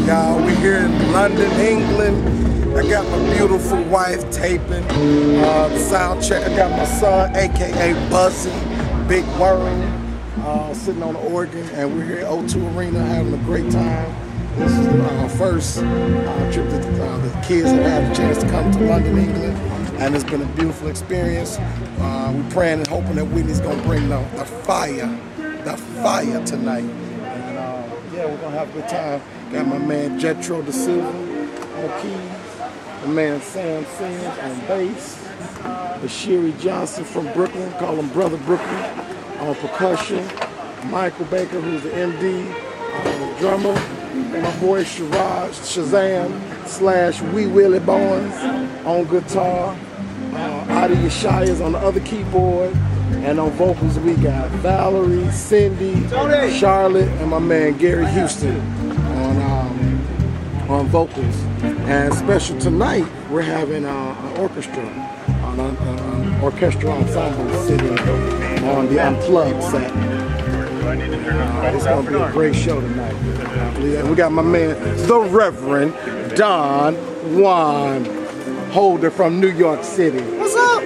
y'all. We're here in London, England. I got my beautiful wife taping sound check. I got my son, aka Buzzy, Big Worm, sitting on the organ, and we're here at O2 Arena having a great time. This is our first trip that the kids have had a chance to come to London, England, and it's been a beautiful experience. We're praying and hoping that Whitney's gonna bring the fire tonight. And yeah, we're gonna have a good time. Got my man Jetro Da Silva on keys, my man Sam Sims on bass, Bashiri Johnson from Brooklyn, call him Brother Brooklyn, on percussion, Michael Baker, who's the MD, the drummer, and my boy Shazam / Wee Willie Bowens on guitar, Adi Yeshaya's on the other keyboard, and on vocals we got Valerie, Cindy, Charlotte, and my man Gary Houston on vocals. And special tonight, we're having an orchestra, an orchestral ensemble sitting on the Unplugged set. It's going to be a great show tonight. We got my man, the Reverend Don Juan Holder from New York City. What's up?